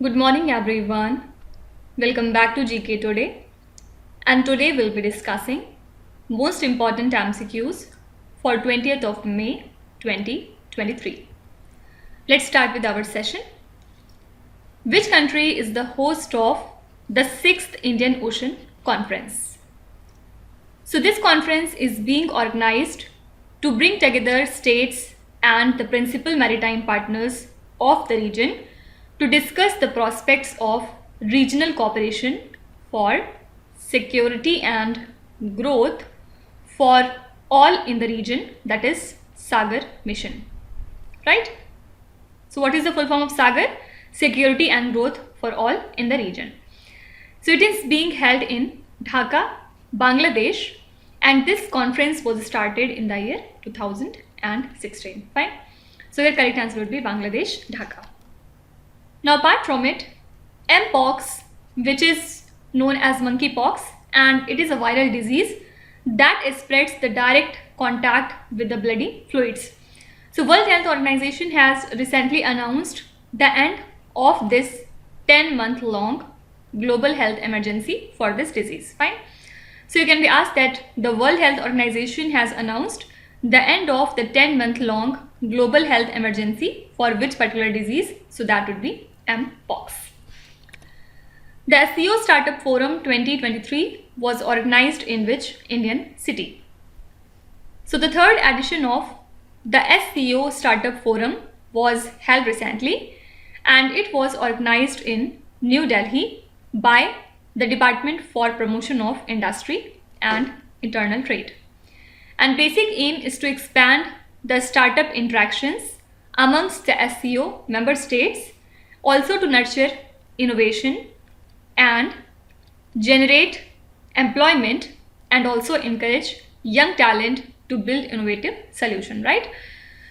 Good morning everyone. Welcome back to GK Today, and today we'll be discussing most important MCQs for 20th of May 2023. Let's start with our session. Which country is the host of the 6th Indian Ocean Conference? So this conference is being organized to bring together states and the principal maritime partners of the region to discuss the prospects of regional cooperation for security and growth for all in the region, that is SAGAR mission, right? So what is the full form of SAGAR? Security and growth for all in the region. So it is being held in Dhaka, Bangladesh, and this conference was started in the year 2016. Fine. So your correct answer would be Bangladesh, Dhaka. Now apart from it, Mpox, which is known as monkeypox, and it is a viral disease that spreads the direct contact with the bloody fluids. So World Health Organization has recently announced the end of this 10-month-long global health emergency for this disease. Fine. So you can be asked that the World Health Organization has announced the end of the 10-month-long global health emergency for which particular disease? So that would be Mpox. The SCO Startup Forum 2023 was organized in which Indian city? So the third edition of the SCO Startup Forum was held recently, and it was organized in New Delhi by the Department for Promotion of Industry and Internal Trade. And basic aim is to expand the startup interactions amongst the SCO member states, also to nurture innovation and generate employment and also encourage young talent to build innovative solution, right?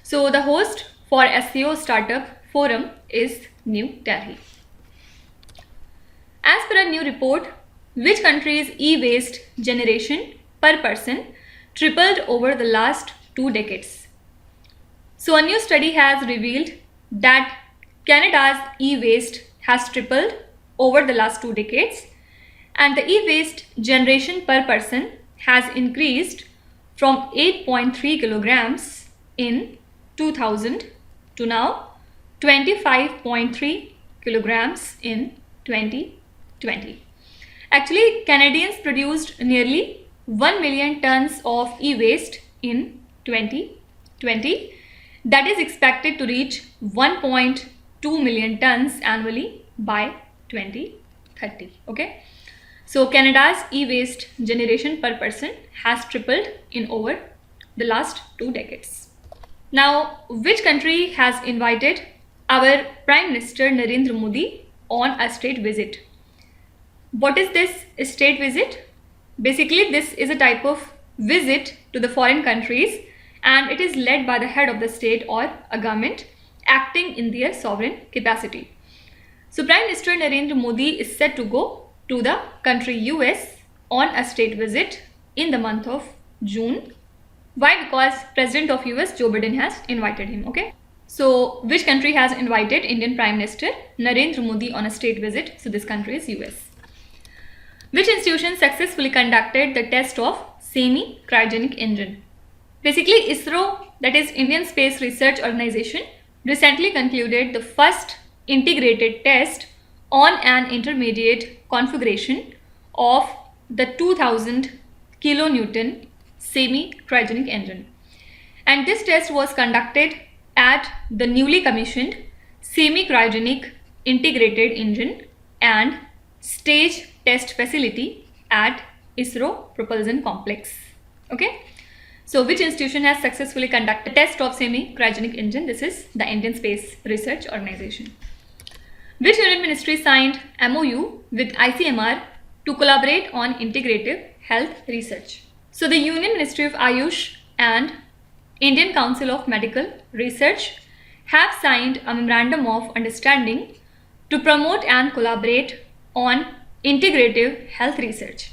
So the host for SCO Startup Forum is New Delhi. As per a new report, which country's e-waste generation per person tripled over the last 2 decades? So a new study has revealed that Canada's e-waste has tripled over the last 2 decades, and the e-waste generation per person has increased from 8.3 kilograms in 2000 to now 25.3 kilograms in 2020. Actually, Canadians produced nearly 1 million tons of e-waste in 2020. That is expected to reach 1.2 million tons annually by 2030. Okay. So Canada's e-waste generation per person has tripled in over the last 2 decades. Now, which country has invited our Prime Minister Narendra Modi on a state visit? What is this state visit? Basically, this is a type of visit to the foreign countries, and it is led by the head of the state or a government acting in their sovereign capacity. So Prime Minister Narendra Modi is set to go to the country US on a state visit in the month of June. Why? Because President of US Joe Biden has invited him. Okay. So which country has invited Indian Prime Minister Narendra Modi on a state visit? So this country is US. Which institution successfully conducted the test of semi-cryogenic engine? Basically, ISRO, that is Indian Space Research Organization, recently concluded the first integrated test on an intermediate configuration of the 2000 kilonewton semi-cryogenic engine. And this test was conducted at the newly commissioned semi-cryogenic integrated engine and stage test facility at ISRO Propulsion Complex. Okay. So which institution has successfully conducted a test of semi-cryogenic engine? This is the Indian Space Research Organization. Which Union Ministry signed MOU with ICMR to collaborate on integrative health research? So the Union Ministry of Ayush and Indian Council of Medical Research have signed a memorandum of understanding to promote and collaborate on integrative health research.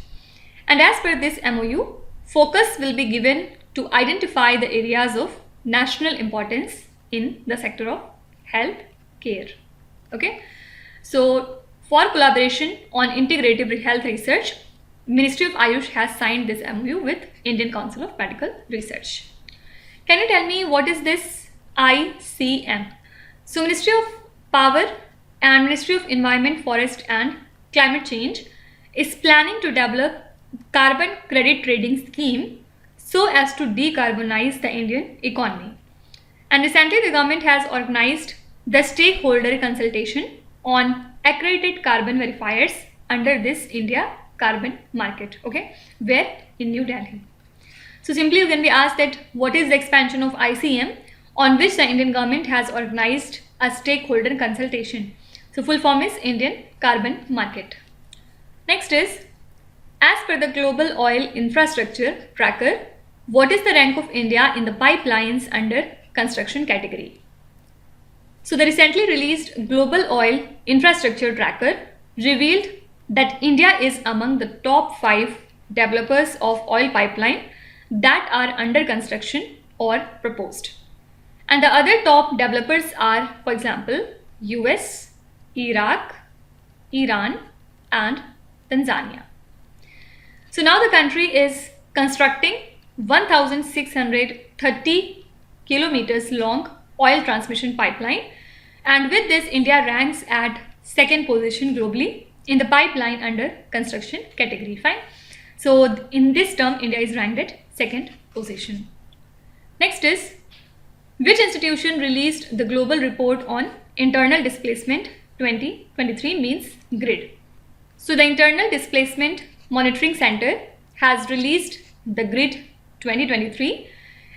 And as per this MOU, focus will be given to identify the areas of national importance in the sector of health care. Okay. So for collaboration on integrative health research, Ministry of Ayush has signed this MOU with Indian Council of Medical Research. Can you tell me what is this ICM? So Ministry of Power and Ministry of Environment, Forest and Climate Change is planning to develop carbon credit trading scheme so as to decarbonize the Indian economy. And recently the government has organized the stakeholder consultation on accredited carbon verifiers under this India carbon market, okay, where in New Delhi. So simply you can be asked that what is the expansion of ICM, on which the Indian government has organized a stakeholder consultation. So full form is Indian carbon market. Next is, as per the Global Oil Infrastructure Tracker, what is the rank of India in the pipelines under construction category? So the recently released Global Oil Infrastructure Tracker revealed that India is among the top 5 developers of oil pipeline that are under construction or proposed. And the other top developers are, for example, US, Iraq, Iran and Tanzania. So now the country is constructing 1,630 kilometers long oil transmission pipeline, and with this India ranks at second position globally in the pipeline under construction category. Fine. So in this term India is ranked at second position. Next is, which institution released the global report on internal displacement 2023, means GRID? So the Internal Displacement Monitoring Center has released the GRID 2023,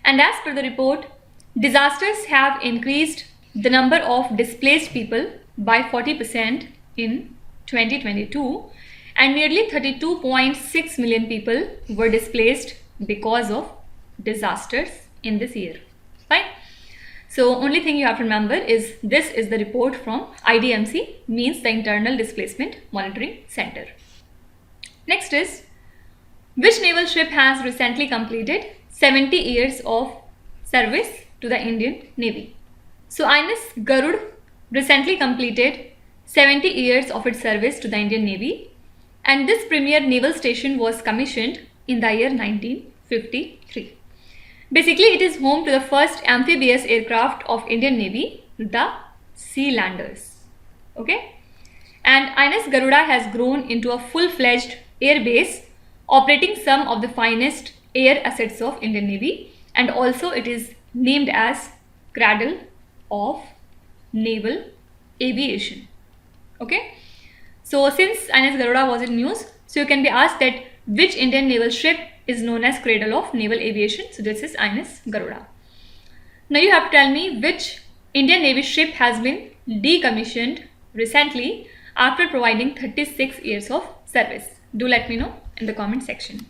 and as per the report, disasters have increased the number of displaced people by 40% in 2022, and nearly 32.6 million people were displaced because of disasters in this year. Fine. So only thing you have to remember is this is the report from IDMC, means the Internal Displacement Monitoring Center. Next is, which naval ship has recently completed 70 years of service to the Indian Navy? So INS Garud recently completed 70 years of its service to the Indian Navy, and this premier naval station was commissioned in the year 1953. Basically, it is home to the first amphibious aircraft of Indian Navy, the Sealanders. Okay, and INS Garuda has grown into a full-fledged air base operating some of the finest air assets of Indian Navy, and also it is named as Cradle of Naval Aviation. Okay, so since INS Garuda was in news, so you can be asked that which Indian naval ship is known as Cradle of Naval Aviation. So this is INS Garuda. Now you have to tell me which Indian Navy ship has been decommissioned recently after providing 36 years of service. Do let me know in the comment section.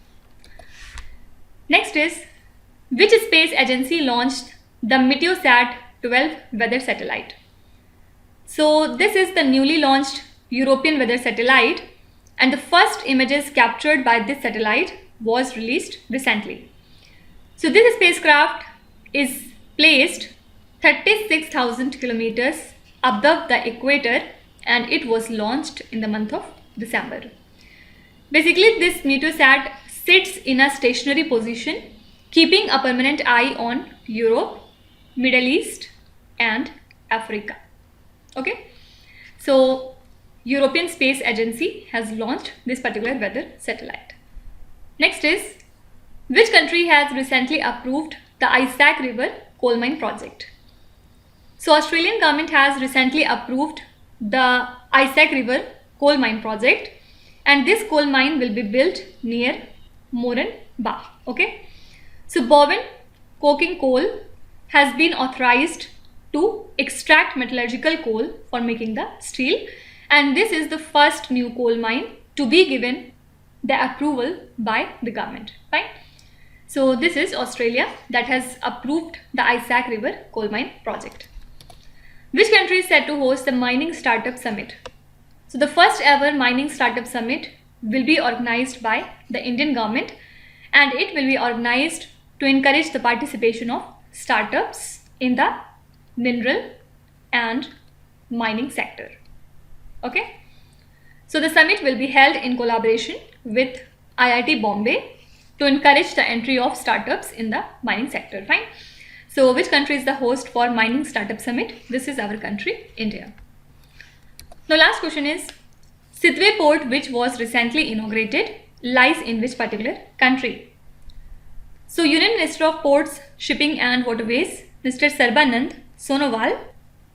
Next is, which space agency launched the Meteosat 12 weather satellite? So this is the newly launched European weather satellite, and the first images captured by this satellite was released recently. So this spacecraft is placed 36,000 kilometers above the equator, and it was launched in the month of December. Basically, this Meteosat sits in a stationary position, keeping a permanent eye on Europe, Middle East and Africa. Okay, so European Space Agency has launched this particular weather satellite. Next is, which country has recently approved the Isaac River coal mine project? So Australian government has recently approved the Isaac River coal mine project, and this coal mine will be built near Moranbah. Okay, so Bowen coking coal has been authorized to extract metallurgical coal for making the steel, and this is the first new coal mine to be given the approval by the government. Fine. So this is Australia that has approved the Isaac River coal mine project. Which country is set to host the Mining Startup Summit? So the first ever Mining Startup Summit will be organized by the Indian government, and it will be organized to encourage the participation of startups in the mineral and mining sector. Okay. So the summit will be held in collaboration with IIT Bombay to encourage the entry of startups in the mining sector. Fine. So which country is the host for Mining Startup Summit? This is our country, India. Now last question is, Sidway port, which was recently inaugurated, lies in which particular country? So Union Minister of Ports, Shipping and Waterways, Mr. Sarbanand Sonowal,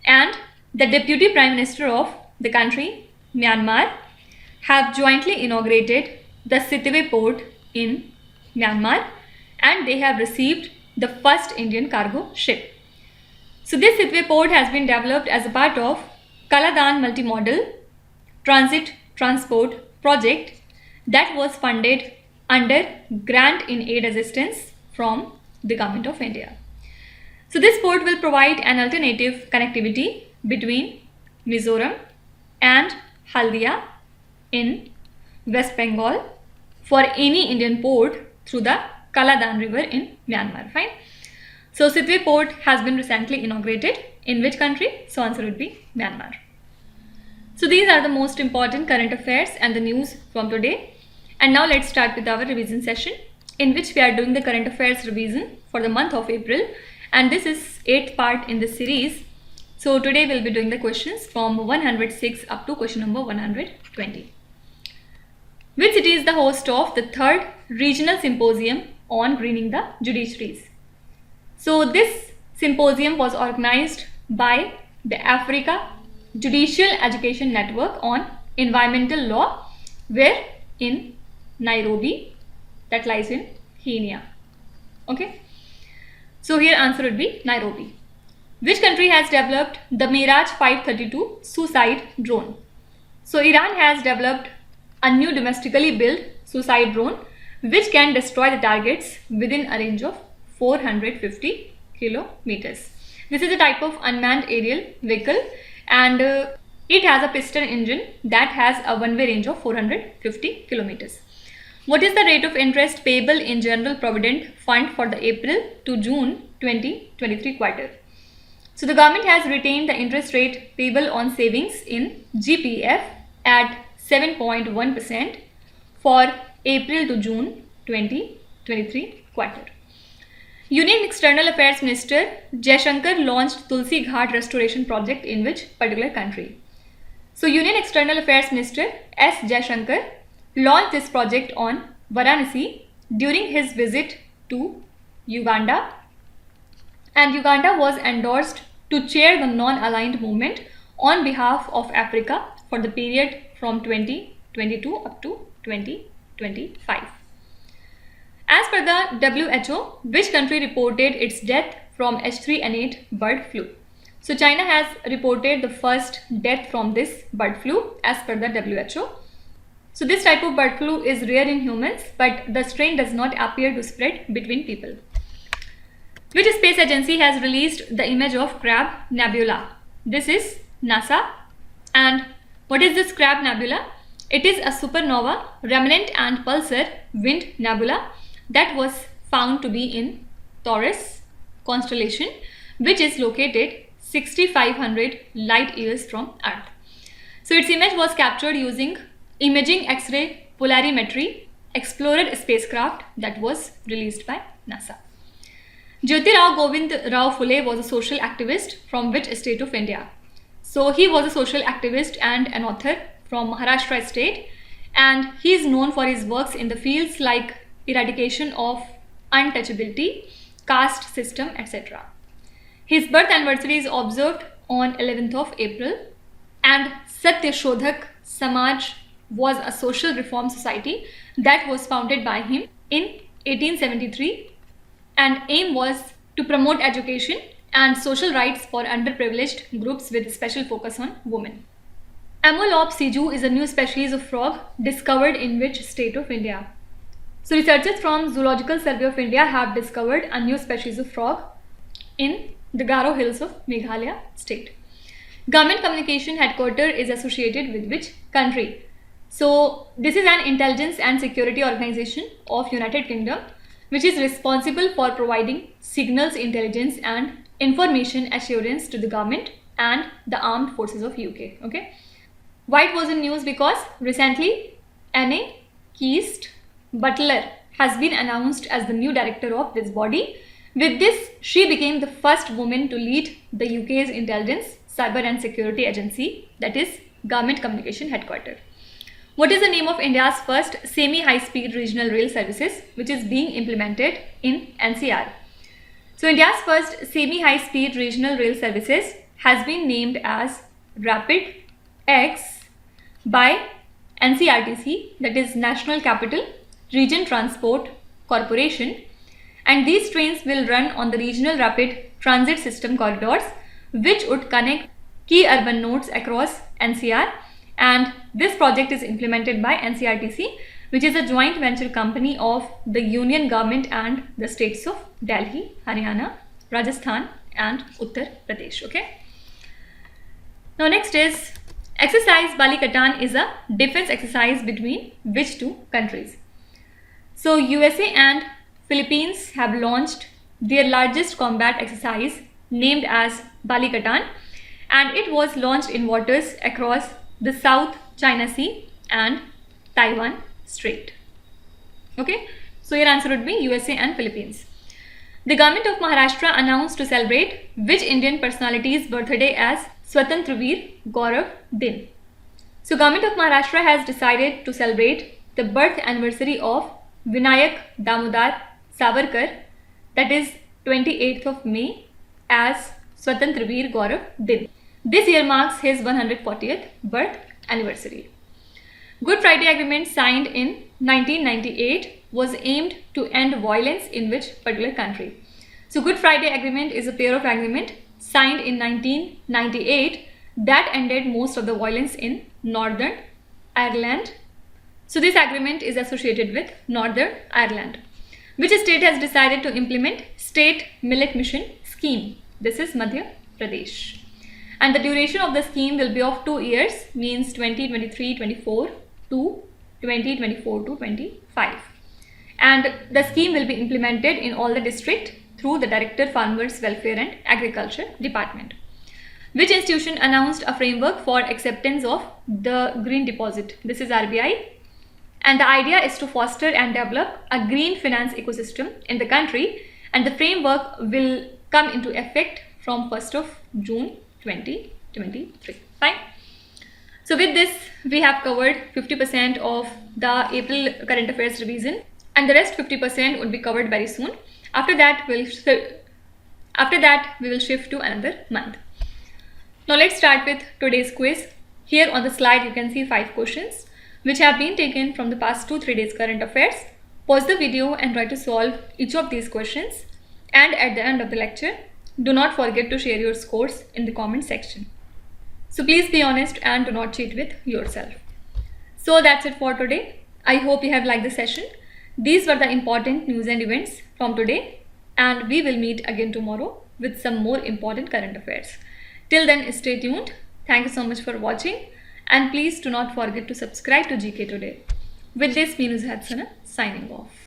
and the Deputy Prime Minister of the country, Myanmar, have jointly inaugurated the Sidway port in Myanmar, and they have received the first Indian cargo ship. So this Sidway port has been developed as a part of Kaladan Multimodal Transit Transport project that was funded under grant in aid assistance from the Government of India. So this port will provide an alternative connectivity between Mizoram and Haldia in West Bengal for any Indian port through the Kaladan River in Myanmar. Fine. So Sidway port has been recently inaugurated in which country? So answer would be Myanmar. So these are the most important current affairs and the news from today. And now let's start with our revision session, in which we are doing the current affairs revision for the month of April, and this is 8th part in this series. So today we'll be doing the questions from 106 up to question number 120. Which city is the host of the 3rd Regional Symposium on Greening the Judiciaries? So this symposium was organized by the Africa Judicial Education Network on Environmental Law, where in Nairobi, that lies in Kenya. Okay. So here answer would be Nairobi. Which country has developed the Mirage 532 suicide drone? So Iran has developed a new domestically built suicide drone which can destroy the targets within a range of 450 kilometers. This is a type of unmanned aerial vehicle, and it has a piston engine that has a one-way range of 450 kilometers. What is the rate of interest payable in General Provident Fund for the April to June 2023 quarter? So the government has retained the interest rate payable on savings in GPF at 7.1% for April to June 2023 quarter. Union External Affairs Minister Jaishankar launched Tulsi Ghat restoration project in which particular country? So Union External Affairs Minister S. Jaishankar launched this project on Varanasi during his visit to Uganda, and Uganda was endorsed to chair the non-aligned movement on behalf of Africa for the period from 2022 up to 2025. As per the WHO, which country reported its death from H3N8 bird flu? So China has reported the first death from this bird flu as per the WHO. So this type of bird flu is rare in humans, but the strain does not appear to spread between people. Which space agency has released the image of Crab Nebula? This is NASA. And what is this Crab Nebula? It is a supernova remnant and pulsar wind nebula that was found to be in Taurus constellation, which is located 6,500 light years from Earth. So its image was captured using Imaging X-ray Polarimetry Explorer spacecraft that was released by NASA. Jyotirao Govind Rao Phule was a social activist from which state of India? So he was a social activist and an author from Maharashtra state, and he is known for his works in the fields like eradication of untouchability, caste system, etc. His birth anniversary is observed on 11th of April, and Satya Shodhak Samaj was a social reform society that was founded by him in 1873, and aim was to promote education and social rights for underprivileged groups with special focus on women. Amolop siju is a new species of frog discovered in which state of India? So researchers from Zoological Survey of India have discovered a new species of frog in the Garo Hills of Meghalaya state. Government Communication Headquarters is associated with which country? So this is an intelligence and security organization of United Kingdom, which is responsible for providing signals intelligence and information assurance to the government and the armed forces of UK. Okay. Why it was in news? Because recently Anne Keast Butler has been announced as the new director of this body. With this, she became the first woman to lead the UK's Intelligence, Cyber and Security Agency, that is Government Communication Headquarters. What is the name of India's first semi-high-speed regional rail services which is being implemented in NCR? So India's first semi-high-speed regional rail services has been named as Rapid X by NCRTC, that is National Capital Region Transport Corporation, and these trains will run on the regional rapid transit system corridors which would connect key urban nodes across NCR, and this project is implemented by NCRTC, which is a joint venture company of the Union Government and the states of Delhi, Haryana, Rajasthan and Uttar Pradesh. Okay. Now next is exercise Balikatan is a defense exercise between which two countries? So USA and Philippines have launched their largest combat exercise named as Balikatan, and it was launched in waters across the South China Sea and Taiwan Strait. Okay, so your answer would be USA and Philippines. The government of Maharashtra announced to celebrate which Indian personality's birthday as Swatantra Veer Gaurav Din? So government of Maharashtra has decided to celebrate the birth anniversary of Vinayak Damodar Savarkar, that is 28th of May, as Swatantra Veer Gaurav Din. This year marks his 140th birth anniversary. Good Friday Agreement signed in 1998 was aimed to end violence in which particular country? So Good Friday Agreement is a pair of agreement signed in 1998 that ended most of the violence in Northern Ireland. So this agreement is associated with Northern Ireland. Which state has decided to implement State Millet Mission scheme? This is Madhya Pradesh. And the duration of the scheme will be of 2 years, means 2023-24 to 2024-25. And the scheme will be implemented in all the districts through the Director Farmers Welfare and Agriculture Department. Which institution announced a framework for acceptance of the green deposit? This is RBI. And the idea is to foster and develop a green finance ecosystem in the country, and the framework will come into effect from 1st of June 2023. Fine. So with this, we have covered 50% of the April current affairs revision, and the rest 50% would be covered very soon. After that, we will shift to another month. Now let's start with today's quiz. Here on the slide, you can see 5 questions which have been taken from the past 2-3 days current affairs. Pause the video and try to solve each of these questions. And at the end of the lecture, do not forget to share your scores in the comment section. So please be honest and do not cheat with yourself. So that's it for today. I hope you have liked the session. These were the important news and events from today, and we will meet again tomorrow with some more important current affairs. Till then, stay tuned. Thank you so much for watching, and please do not forget to subscribe to GK Today. With this, me Nuzhat Sana signing off.